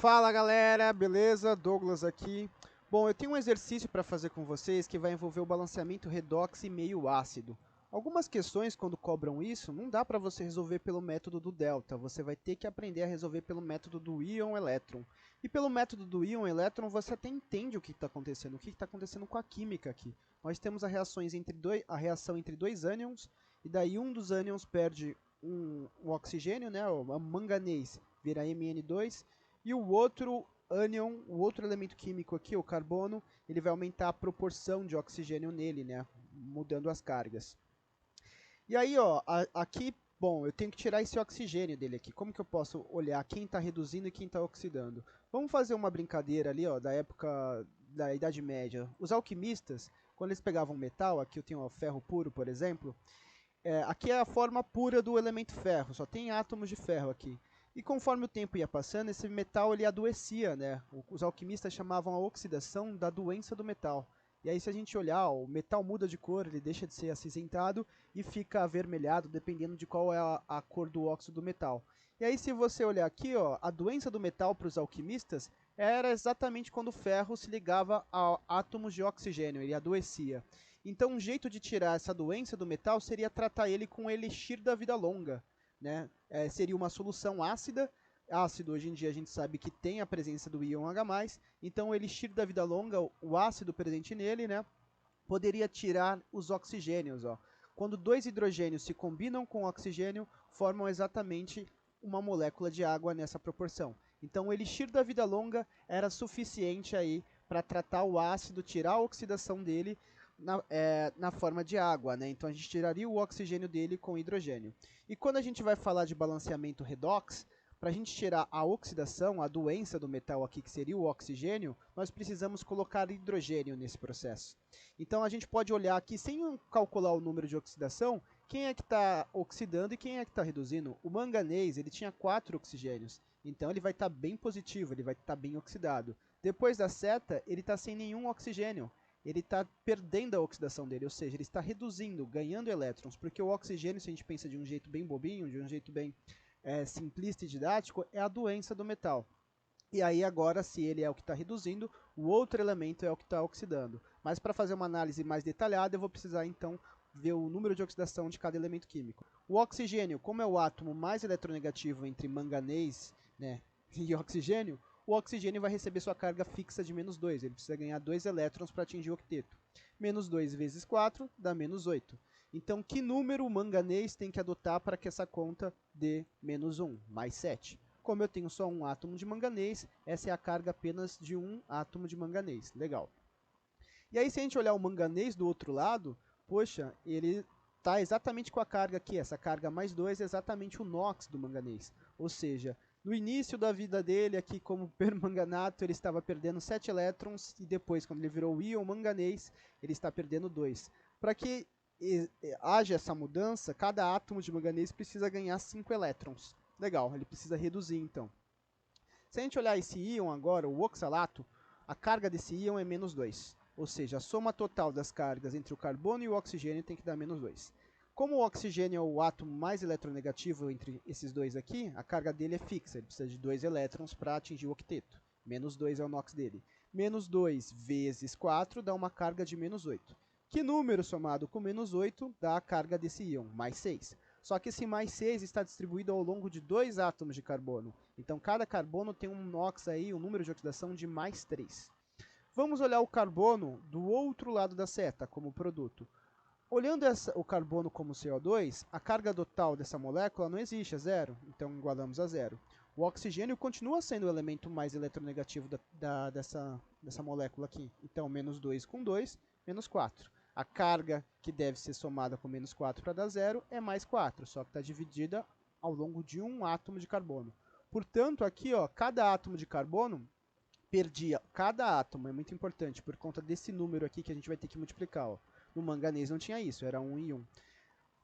Fala galera, beleza? Douglas aqui. Bom, eu tenho um exercício para fazer com vocês que vai envolver o balanceamento redox e meio ácido. Algumas questões, quando cobram isso, não dá para você resolver pelo método do delta, você vai ter que aprender a resolver pelo método do íon-elétron. E pelo método do íon-elétron você até entende o que está acontecendo, o que está acontecendo com a química aqui. Nós temos a reação entre dois ânions, e daí um dos ânions perde o oxigênio, né, o manganês vira Mn2, e o outro ânion, o outro elemento químico aqui, o carbono, ele vai aumentar a proporção de oxigênio nele, né, mudando as cargas. E aí, ó, aqui, bom, eu tenho que tirar esse oxigênio dele aqui. Como que eu posso olhar quem está reduzindo e quem está oxidando? Vamos fazer uma brincadeira ali, ó, da época da Idade Média. Os alquimistas, quando eles pegavam metal, aqui eu tenho o ferro puro, por exemplo, aqui é a forma pura do elemento ferro, só tem átomos de ferro aqui. E conforme o tempo ia passando, esse metal ele adoecia, né? Os alquimistas chamavam a oxidação da doença do metal. E aí, se a gente olhar, ó, o metal muda de cor, ele deixa de ser acinzentado e fica avermelhado, dependendo de qual é a cor do óxido do metal. E aí, se você olhar aqui, ó, a doença do metal para os alquimistas era exatamente quando o ferro se ligava a átomos de oxigênio, ele adoecia. Então, um jeito de tirar essa doença do metal seria tratar ele com o elixir da vida longa, né? Seria uma solução ácida. Ácido, hoje em dia, a gente sabe que tem a presença do íon H+, então o elixir da vida longa, o ácido presente nele, né, poderia tirar os oxigênios. Ó. Quando dois hidrogênios se combinam com oxigênio, formam exatamente uma molécula de água nessa proporção. Então o elixir da vida longa era suficiente aí para tratar o ácido, tirar a oxidação dele na forma de água, né? Então a gente tiraria o oxigênio dele com hidrogênio. E quando a gente vai falar de balanceamento redox, para a gente tirar a oxidação, a doença do metal aqui, que seria o oxigênio, nós precisamos colocar hidrogênio nesse processo. Então a gente pode olhar aqui, sem calcular o número de oxidação, quem é que está oxidando e quem é que está reduzindo. O manganês, ele tinha 4 oxigênios, então ele vai estar bem positivo, ele vai estar bem oxidado. Depois da seta, ele está sem nenhum oxigênio. Ele está perdendo a oxidação dele, ou seja, ele está reduzindo, ganhando elétrons, porque o oxigênio, se a gente pensa de um jeito bem bobinho, de um jeito bem simplista e didático, é a doença do metal. E aí agora, se ele é o que está reduzindo, o outro elemento é o que está oxidando. Mas para fazer uma análise mais detalhada, eu vou precisar então ver o número de oxidação de cada elemento químico. O oxigênio, como é o átomo mais eletronegativo entre manganês, né, e oxigênio, o oxigênio vai receber sua carga fixa de -2, ele precisa ganhar 2 elétrons para atingir o octeto. -2 vezes 4 dá -8. Então, que número o manganês tem que adotar para que essa conta dê -1, mais 7? Como eu tenho só um átomo de manganês, essa é a carga apenas de um átomo de manganês. Legal. E aí, se a gente olhar o manganês do outro lado, poxa, ele está exatamente com a carga aqui. Essa carga mais 2 é exatamente o NOx do manganês. Ou seja, no início da vida dele, aqui como permanganato, ele estava perdendo 7 elétrons, e depois, quando ele virou o íon manganês, ele está perdendo 2. Para que haja essa mudança, cada átomo de manganês precisa ganhar 5 elétrons. Legal, ele precisa reduzir então. Se a gente olhar esse íon agora, o oxalato, a carga desse íon é -2. Ou seja, a soma total das cargas entre o carbono e o oxigênio tem que dar -2. Como o oxigênio é o átomo mais eletronegativo entre esses dois aqui, a carga dele é fixa, ele precisa de 2 elétrons para atingir o octeto. -2 é o NOx dele. -2 vezes 4 dá uma carga de -8. Que número somado com -8 dá a carga desse íon? Mais 6. Só que esse mais 6 está distribuído ao longo de 2 átomos de carbono. Então cada carbono tem um NOx aí, um número de oxidação de mais 3. Vamos olhar o carbono do outro lado da seta, como produto. Olhando o carbono como CO2, a carga total dessa molécula não existe, é zero, então igualamos a zero. O oxigênio continua sendo o elemento mais eletronegativo dessa molécula aqui, então -2 com 2, -4. A carga que deve ser somada com -4 para dar zero é mais 4, só que está dividida ao longo de um átomo de carbono. Portanto, aqui, ó, cada átomo de carbono perdia, cada átomo, é muito importante, por conta desse número aqui que a gente vai ter que multiplicar. Ó. No manganês não tinha isso, era 1 e 1.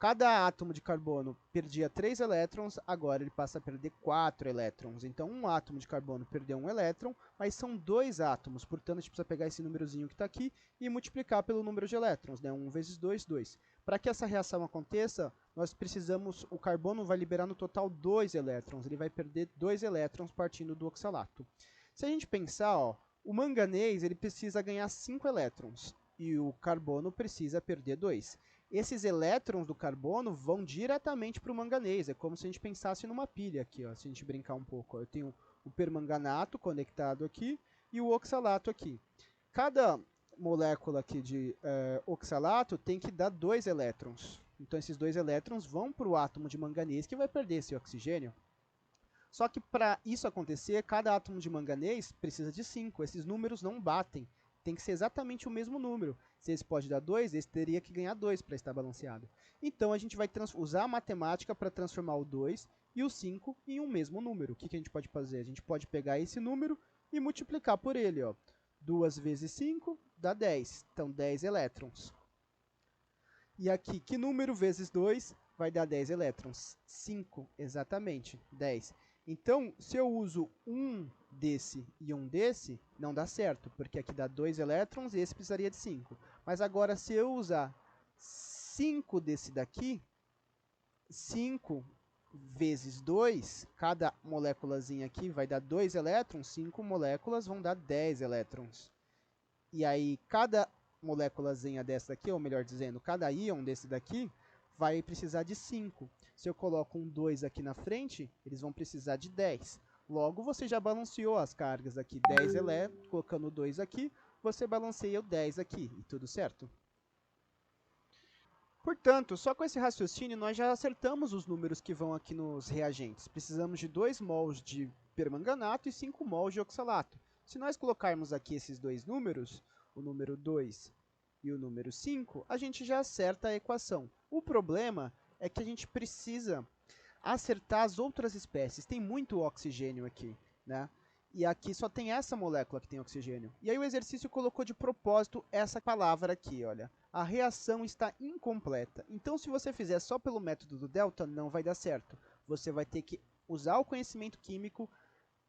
Cada átomo de carbono perdia 3 elétrons, agora ele passa a perder 4 elétrons. Então, um átomo de carbono perdeu 1 elétron, mas são 2 átomos. Portanto, a gente precisa pegar esse númerozinho que está aqui e multiplicar pelo número de elétrons. Né? 1 vezes 2, 2. Para que essa reação aconteça, nós precisamos, o carbono vai liberar no total 2 elétrons, ele vai perder 2 elétrons partindo do oxalato. Se a gente pensar, ó, o manganês ele precisa ganhar 5 elétrons e o carbono precisa perder 2. Esses elétrons do carbono vão diretamente para o manganês, é como se a gente pensasse numa pilha aqui, ó, se a gente brincar um pouco. Ó, eu tenho o permanganato conectado aqui e o oxalato aqui. Cada molécula aqui de oxalato tem que dar 2 elétrons. Então esses 2 elétrons vão para o átomo de manganês que vai perder esse oxigênio. Só que para isso acontecer, cada átomo de manganês precisa de 5. Esses números não batem. Tem que ser exatamente o mesmo número. Se esse pode dar 2, esse teria que ganhar 2 para estar balanceado. Então a gente vai usar a matemática para transformar o 2 e o 5 em um mesmo número. O que a gente pode fazer? A gente pode pegar esse número e multiplicar por ele. Ó. 2 vezes 5 dá 10. Então 10 elétrons. E aqui, que número vezes 2 vai dar 10 elétrons? 5, exatamente, 10. Então, se eu uso um desse e um desse, não dá certo, porque aqui dá 2 elétrons e esse precisaria de 5. Mas agora, se eu usar 5 desse daqui, 5 vezes 2, cada moléculazinha aqui vai dar 2 elétrons, 5 moléculas vão dar 10 elétrons. E aí, cada moléculazinha dessa daqui, ou melhor dizendo, cada íon desse daqui, vai precisar de 5. Se eu coloco um 2 aqui na frente, eles vão precisar de 10. Logo, você já balanceou as cargas aqui, 10 elétrons, colocando 2 aqui, você balanceia o 10 aqui, e tudo certo? Portanto, só com esse raciocínio, nós já acertamos os números que vão aqui nos reagentes. Precisamos de 2 mols de permanganato e 5 mols de oxalato. Se nós colocarmos aqui esses dois números, o número 2 e o número 5, a gente já acerta a equação. O problema é que a gente precisa acertar as outras espécies. Tem muito oxigênio aqui, né? E aqui só tem essa molécula que tem oxigênio. E aí o exercício colocou de propósito essa palavra aqui, olha. A reação está incompleta. Então, se você fizer só pelo método do delta, não vai dar certo. Você vai ter que usar o conhecimento químico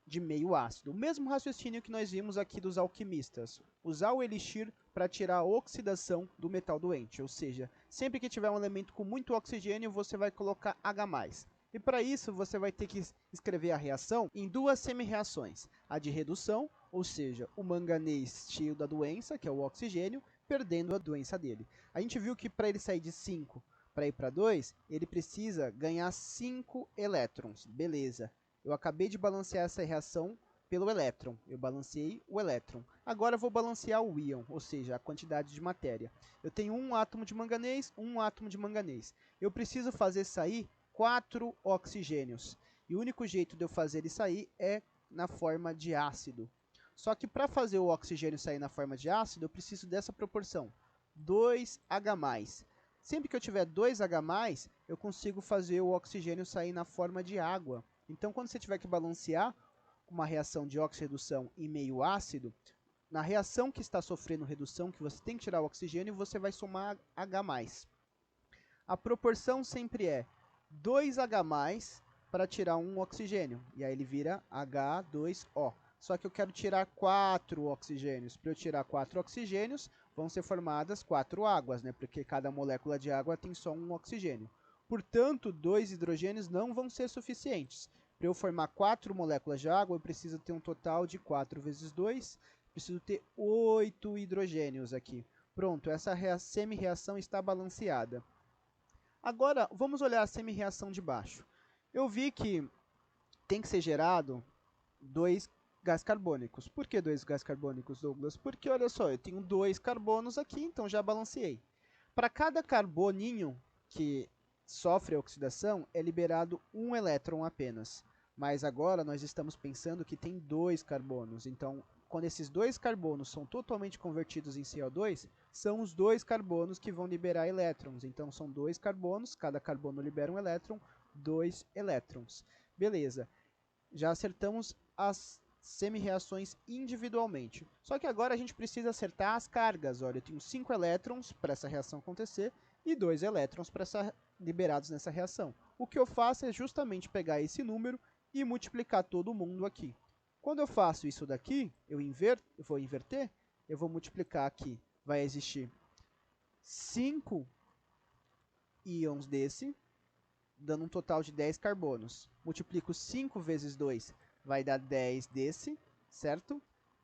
de meio ácido. O mesmo raciocínio que nós vimos aqui dos alquimistas. Usar o elixir para tirar a oxidação do metal doente. Ou seja, sempre que tiver um elemento com muito oxigênio, você vai colocar H+. E para isso, você vai ter que escrever a reação em duas semi-reações. A de redução, ou seja, o manganês cheio da doença, que é o oxigênio, perdendo a doença dele. A gente viu que para ele sair de 5 para ir para 2, ele precisa ganhar 5 elétrons. Beleza. Eu acabei de balancear essa reação pelo elétron. Eu balanceei o elétron. Agora eu vou balancear o íon, ou seja, a quantidade de matéria. Eu tenho um átomo de manganês, um átomo de manganês. Eu preciso fazer sair 4 oxigênios. E o único jeito de eu fazer ele sair é na forma de ácido. Só que para fazer o oxigênio sair na forma de ácido, eu preciso dessa proporção, 2H+. Sempre que eu tiver 2H+, eu consigo fazer o oxigênio sair na forma de água. Então, quando você tiver que balancear uma reação de oxirredução em meio ácido, na reação que está sofrendo redução, que você tem que tirar o oxigênio, você vai somar H+. A proporção sempre é 2H+ para tirar um oxigênio, e aí ele vira H2O. Só que eu quero tirar 4 oxigênios. Para eu tirar 4 oxigênios, vão ser formadas 4 águas, né? Porque cada molécula de água tem só um oxigênio. Portanto, 2 hidrogênios não vão ser suficientes. Para eu formar 4 moléculas de água, eu preciso ter um total de 4 vezes 2. Preciso ter 8 hidrogênios aqui. Pronto, essa semi-reação está balanceada. Agora, vamos olhar a semi-reação de baixo. Eu vi que tem que ser gerado 2 gás carbônicos. Por que 2 gás carbônicos, Douglas? Porque, olha só, eu tenho 2 carbonos aqui, então já balanceei. Para cada carboninho que sofre a oxidação, é liberado um elétron apenas. Mas agora nós estamos pensando que tem 2 carbonos. Então, quando esses 2 carbonos são totalmente convertidos em CO2, são os 2 carbonos que vão liberar elétrons. Então, são 2 carbonos, cada carbono libera um elétron, 2 elétrons. Beleza, já acertamos as semi-reações individualmente. Só que agora a gente precisa acertar as cargas. Olha, eu tenho 5 elétrons para essa reação acontecer e 2 elétrons liberados nessa reação. O que eu faço é justamente pegar esse número e multiplicar todo mundo aqui. Quando eu faço isso daqui, eu vou inverter, eu vou multiplicar aqui. Vai existir 5 íons desse, dando um total de 10 carbonos. Multiplico 5 vezes 2, vai dar 10 desse, certo?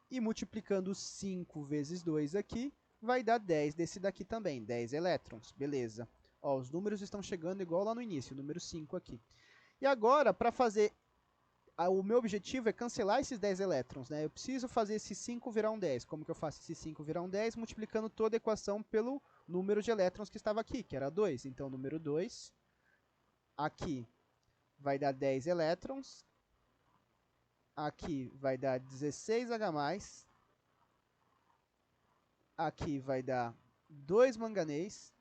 E multiplicando 5 vezes 2 aqui, vai dar 10 desse daqui também, 10 elétrons, beleza. Ó, os números estão chegando igual lá no início, o número 5 aqui. E agora, para fazer, o meu objetivo é cancelar esses 10 elétrons, né? Eu preciso fazer esse 5 virar um 10. Como que eu faço esse 5 virar um 10? Multiplicando toda a equação pelo número de elétrons que estava aqui, que era 2. Então, número 2, aqui vai dar 10 elétrons, aqui vai dar 16H+, aqui vai dar 2 manganês,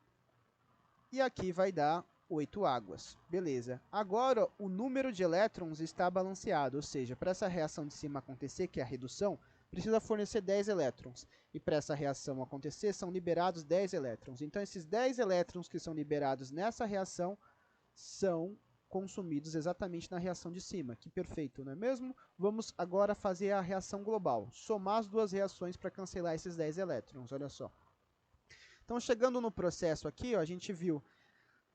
e aqui vai dar 8 águas. Beleza. Agora, o número de elétrons está balanceado, ou seja, para essa reação de cima acontecer, que é a redução, precisa fornecer 10 elétrons. E para essa reação acontecer, são liberados 10 elétrons. Então, esses 10 elétrons que são liberados nessa reação são consumidos exatamente na reação de cima. Que perfeito, não é mesmo? Vamos agora fazer a reação global. Somar as duas reações para cancelar esses 10 elétrons. Olha só. Então, chegando no processo aqui, ó, a gente viu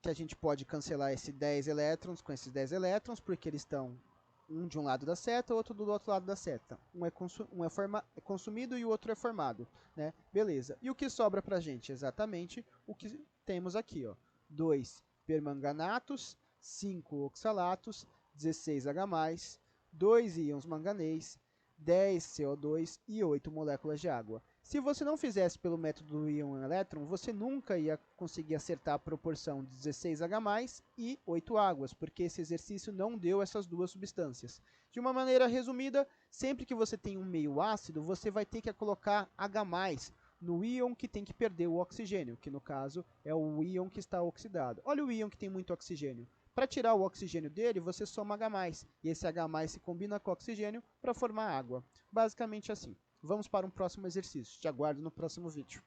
que a gente pode cancelar esses 10 elétrons com esses 10 elétrons, porque eles estão um de um lado da seta, outro do outro lado da seta. Um é consumido e o outro é formado, né? Beleza. E o que sobra para a gente? Exatamente o que temos aqui, ó. 2 permanganatos, 5 oxalatos, 16H+, 2 íons manganês, 10 CO2 e 8 moléculas de água. Se você não fizesse pelo método do íon-elétron, você nunca ia conseguir acertar a proporção de 16H+, e 8 águas, porque esse exercício não deu essas duas substâncias. De uma maneira resumida, sempre que você tem um meio ácido, você vai ter que colocar H+, no íon que tem que perder o oxigênio, que no caso é o íon que está oxidado. Olha o íon que tem muito oxigênio. Para tirar o oxigênio dele, você soma H+, e esse H+ se combina com o oxigênio para formar água. Basicamente assim. Vamos para um próximo exercício. Te aguardo no próximo vídeo.